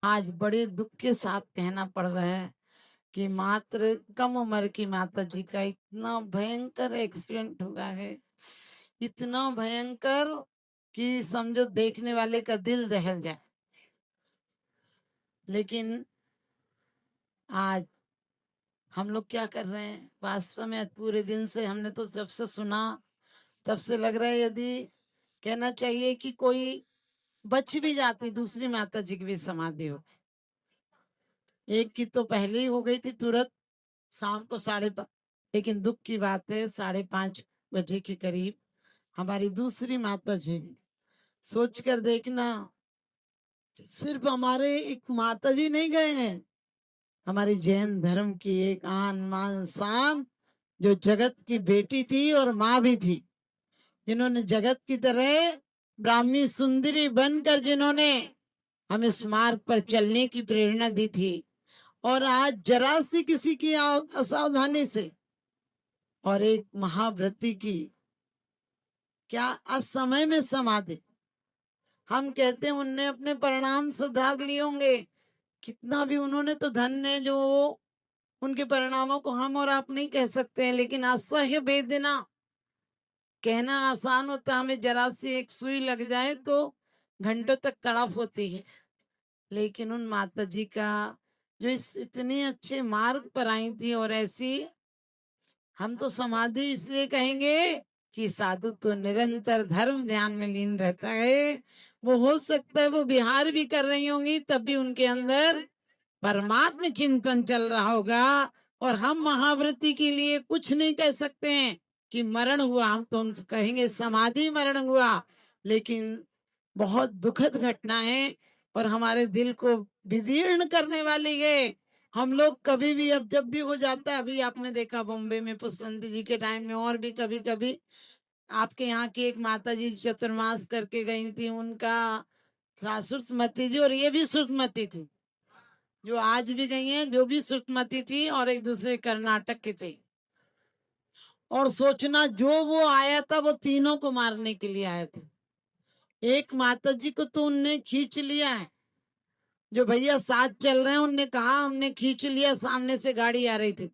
आज बड़े दुख के साथ कहना पड़ रहा है कि मात्र कम उम्र की माता जी का इतना भयंकर एक्सीडेंट हुआ है, इतना भयंकर कि समझो देखने वाले का दिल दहल जाए। लेकिन आज हम लोग क्या कर रहे हैं? वास्तव में आज पूरे दिन से हमने तो जब से सुना तब से लग रहा है यदि कहना चाहिए कि कोई बच भी जाती, दूसरी माता जी की भी समाधि हो। एक की तो पहले ही हो गई थी तुरंत शाम को 5:30। लेकिन दुख की बात है 5:30 के करीब हमारी दूसरी माता जी, सोच कर देखना, सिर्फ हमारे एक माता जी नहीं गए हैं, हमारी जैन धर्म की एक आन मान शान, जो जगत की बेटी थी और माँ भी थी, जिन्होंने जगत की तरह ब्राह्मी सुंदरी बनकर जिन्होंने हम इस मार्ग पर चलने की प्रेरणा दी थी। और आज जरा सी किसी की असावधानी से और एक महाव्रती की क्या असमय में समाधि। हम कहते हैं उनने अपने परिणाम सुधार लिए होंगे, कितना भी उन्होंने तो धन है जो उनके परिणामों को हम और आप नहीं कह सकते हैं, लेकिन असह्य वेदना कहना आसान होता, हमें जरा सी एक सुई लग जाए तो घंटों तक तड़प होती है। लेकिन उन माता जी का जो इस इतने अच्छे मार्ग पर आई थी, और ऐसी हम तो समाधि इसलिए कहेंगे कि साधु तो निरंतर धर्म ध्यान में लीन रहता है। वो हो सकता है वो विहार भी कर रही होंगी, तब भी उनके अंदर परमात्म चिंतन चल रहा होगा। और हम महाव्रती के लिए कुछ नहीं कह सकते हैं कि मरण हुआ, हम तो कहेंगे समाधि मरण हुआ। लेकिन बहुत दुखद घटना है और हमारे दिल को विदीर्ण करने वाली है। हम लोग कभी भी, अब जब भी हो जाता है, अभी आपने देखा बॉम्बे में पुष्पवंती जी के टाइम में, और भी कभी कभी आपके यहाँ की एक माता जी चतुर्मास करके गई थी, उनका था श्रुतमती जी, और ये भी श्रुतमती थी, जो आज भी गई हैं, जो भी श्रुतमती थी, और एक दूसरे कर्नाटक के थे। और सोचना, जो वो आया था वो तीनों को मारने के लिए आया था। एक माता जी को तो उनने खींच लिया है, जो भैया साथ चल रहे हैं, उनने कहा हमने खींच लिया, सामने से गाड़ी आ रही थी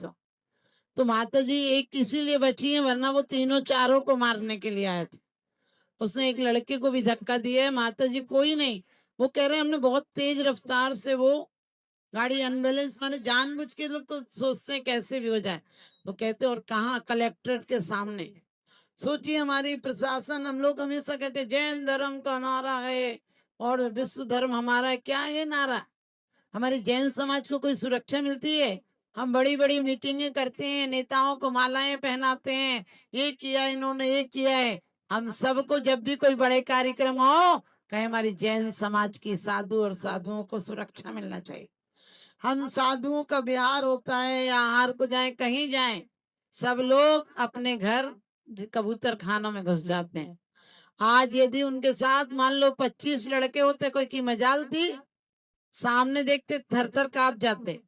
तो माता जी एक इसीलिए बची है, वरना वो तीनों चारों को मारने के लिए आए थे। उसने एक लड़के को भी धक्का दिया है, माता जी कोई नहीं। वो कह रहे हैं हमने बहुत तेज रफ्तार से वो गाड़ी अनबैलेंस, माने जानबूझ के, लोग तो सोचते हैं कैसे भी हो जाए। तो कहते और कहाँ, कलेक्ट्रेट के सामने। सोचिए हमारी प्रशासन, हम लोग हमेशा कहते हैं जैन धर्म का नारा है और विश्व धर्म हमारा है। क्या है नारा? हमारे जैन समाज को कोई सुरक्षा मिलती है? हम बड़ी बड़ी मीटिंगें करते हैं, नेताओं को मालाएं पहनाते हैं, ये किया इन्होंने, ये किया है। हम सबको जब भी कोई बड़े कार्यक्रम हो, कहे हमारी जैन समाज की साधु और साधुओं को सुरक्षा मिलना चाहिए। हम साधुओं का बिहार होता है या आहार को जाए, कहीं जाए, सब लोग अपने घर कबूतर खानों में घुस जाते हैं। आज यदि उनके साथ मान लो 25 लड़के होते, कोई की मजाल थी, सामने देखते थर थर कांप जाते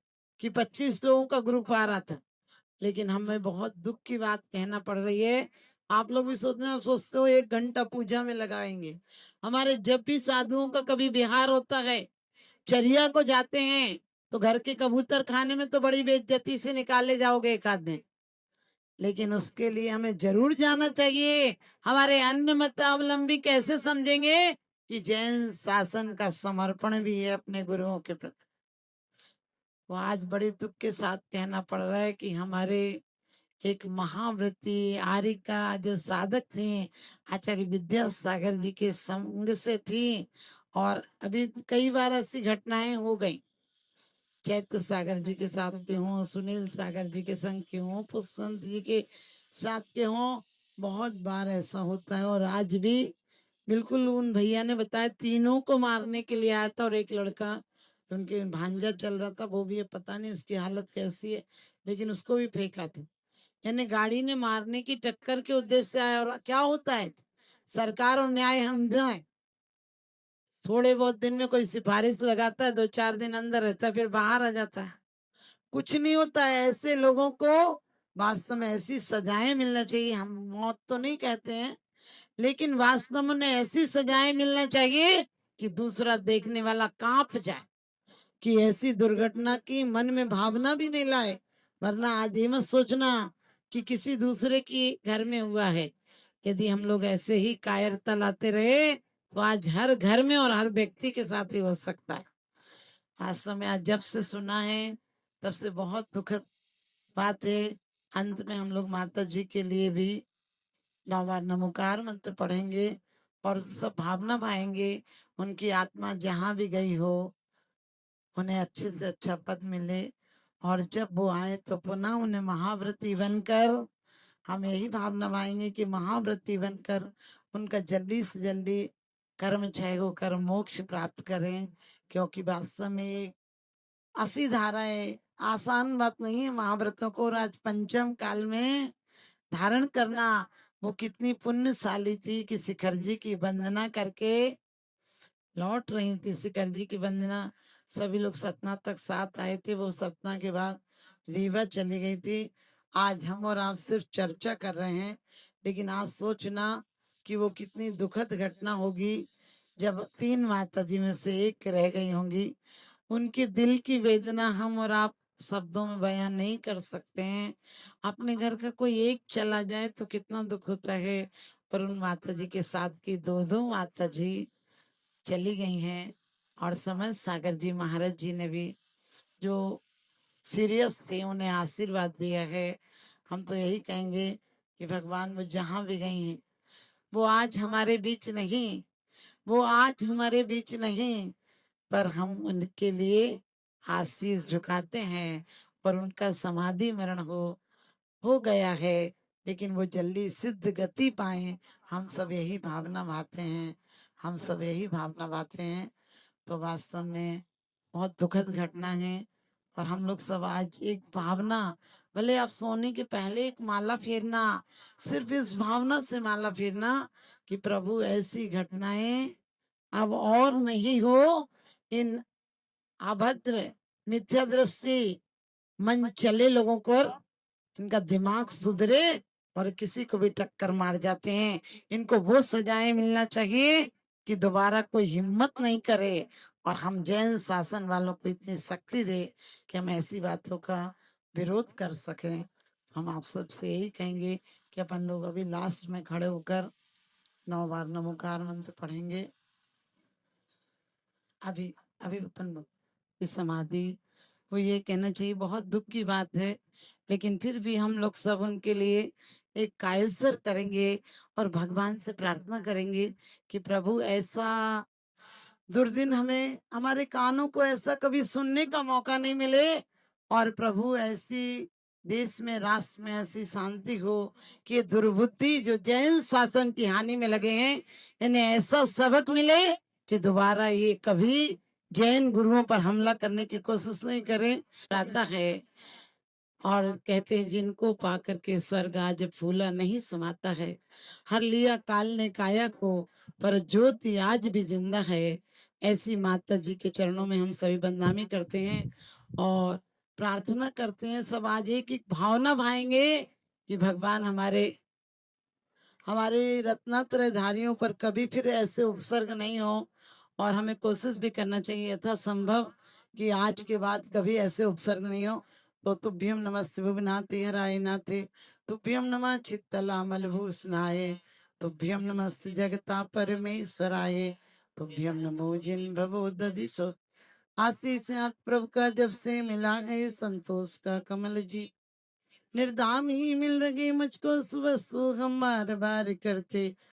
कि 25 लोगों का ग्रुप आ रहा था। लेकिन हमें बहुत दुख की बात कहना पड़ रही है, आप लोग भी सोचते हो 1 घंटा पूजा में लगाएंगे। हमारे जब भी साधुओं का कभी बिहार होता है, चरिया को जाते हैं, तो घर के कबूतर खाने में तो बड़ी बेइज्जती से निकाले जाओगे एक आध दिन, लेकिन उसके लिए हमें जरूर जाना चाहिए। हमारे अन्य मतावलंबी कैसे समझेंगे कि जैन शासन का समर्पण भी है अपने गुरुओं के प्रति। तो आज बड़े दुख के साथ कहना पड़ रहा है कि हमारे एक महाव्रती आर्य का जो साधक थे, आचार्य विद्यासागर जी के संग से थी। और अभी कई बार ऐसी घटनाएं हो गई, चैत्र सागर जी के साथ के हों, सुनील सागर जी के संग के हों, पुष्पवंत जी के साथ के हों, बहुत बार ऐसा होता है। और आज भी बिल्कुल उन भैया ने बताया तीनों को मारने के लिए आया था, और एक लड़का उनके भांजा चल रहा था, वो भी है, पता नहीं उसकी हालत कैसी है, लेकिन उसको भी फेंका था। यानी गाड़ी ने मारने की टक्कर के उद्देश्य से आया। और क्या होता है, सरकार और न्याय अंधा है। थोड़े बहुत दिन में कोई सिफारिश लगाता है, 2-4 दिन अंदर रहता है, फिर बाहर आ जाता है, कुछ नहीं होता है। ऐसे लोगों को वास्तव में ऐसी सजाएं मिलना चाहिए। हम मौत तो नहीं कहते हैं, लेकिन वास्तव में ऐसी सजाएं मिलना चाहिए कि दूसरा देखने वाला कांप जाए। कि ऐसी दुर्घटना की मन में भावना भी नहीं लाए। वरना आज ये मत सोचना कि किसी दूसरे की घर में हुआ है। यदि हम लोग ऐसे ही कायरता लाते रहे तो आज हर घर में और हर व्यक्ति के साथ ही हो सकता है। वास्तव में आज जब से सुना है तब से बहुत दुखद बात है। अंत में हम लोग माता जी के लिए भी 9 बार नमोकार मंत्र पढ़ेंगे और सब भावना भाएंगे उनकी आत्मा जहाँ भी गई हो उन्हें अच्छे से अच्छा पद मिले। और जब वो आए तो पुनः उन्हें महाव्रती बनकर हम यही भावना भाएंगे कि महाव्रती बनकर उनका जल्दी से जल्दी कर्म क्षय होकर मोक्ष प्राप्त करें। क्योंकि वास्तव में ये 80 धाराएं आसान बात नहीं है महाव्रतों को। और आज पंचम काल में धारण करना वो कितनी पुण्यशाली थी कि शिखर जी की वंदना करके लौट रही थी। शिखर जी की वंदना सभी लोग सतना तक साथ आए थे। वो सतना के बाद रीवा चली गई थी। आज हम और आप सिर्फ चर्चा कर रहे हैं लेकिन आज सोचना कि वो कितनी दुखद घटना होगी जब 3 माता जी में से एक रह गई होंगी। उनके दिल की वेदना हम और आप शब्दों में बयान नहीं कर सकते हैं। अपने घर का कोई एक चला जाए तो कितना दुख होता है। और उन माता जी के साथ की दो दो माता जी चली गई हैं। और समझ सागर जी महाराज जी ने भी जो सीरियस थे उन्हें आशीर्वाद दिया है। हम तो यही कहेंगे कि भगवान वो जहां भी गई हैं वो आज हमारे बीच नहीं, वो आज हमारे बीच नहीं, पर हम उनके लिए आशीष झुकाते हैं। और उनका समाधि मरण हो गया है लेकिन वो जल्दी सिद्ध गति पाए हम सब यही भावना भाते हैं। हम सब यही भावना भाते हैं। तो वास्तव में बहुत दुखद घटना है। और हम लोग सब आज एक भावना, भले आप सोने के पहले एक माला फेरना, सिर्फ इस भावना से माला फेरना कि प्रभु ऐसी घटनाएं अब और नहीं हो। इन अभद्र मिथ्या दृष्टि मन चले लोगों को इनका दिमाग सुधरे और किसी को भी टक्कर मार जाते हैं। इनको वो सजाएं मिलना चाहिए कि दोबारा कोई हिम्मत नहीं करे। और हम जैन शासन वालों को इतनी शक्ति दे कि हम ऐसी बातों का विरोध कर सकें। हम आप सबसे यही कहेंगे कि अपन लोग अभी लास्ट में खड़े होकर 9 बार नमोकार मंत्र पढ़ेंगे। अभी अभी अपन लोग की समाधि वो ये कहना चाहिए बहुत दुख की बात है लेकिन फिर भी हम लोग सब उनके लिए एक कायसर करेंगे और भगवान से प्रार्थना करेंगे कि प्रभु ऐसा दुर्दिन हमें हमारे कानों को ऐसा कभी सुनने का मौका नहीं मिले। और प्रभु ऐसी देश में राष्ट्र में ऐसी शांति हो कि दुर्बुद्धि जो जैन शासन की हानि में लगे हैं इन्हें ऐसा सबक मिले कि दोबारा ये कभी जैन गुरुओं पर हमला करने की कोशिश नहीं करें। आता है और कहते हैं जिनको पा करके स्वर्ग आज फूला नहीं समाता है। हर लिया काल ने काया को पर ज्योति आज भी जिंदा है। ऐसी माता जी के चरणों में हम सभी बदनामी करते हैं और प्रार्थना करते हैं। सब आज एक एक भावना भाएंगे कि भगवान हमारे हमारे रत्नात्रय धारियों पर कभी फिर ऐसे उपसर्ग नहीं हो। और हमें कोशिश भी करना चाहिए यथा संभव कि आज के बाद कभी ऐसे उपसर्ग नहीं हो। तो तुभ्यम नमः शिवनाथे हराय नाथे, तुभ्यम नमः चित्तलामलभूषणाय, तुभ्यम नमस्ते जगता परमेश्वराय, तुभ्यम नमो जिन भवो दधिसो। आशीष आप प्रभु का जब से मिला है संतोष का कमल जी, निर्दाम ही मिल रही मुझको सुबह सो हम बार बार करते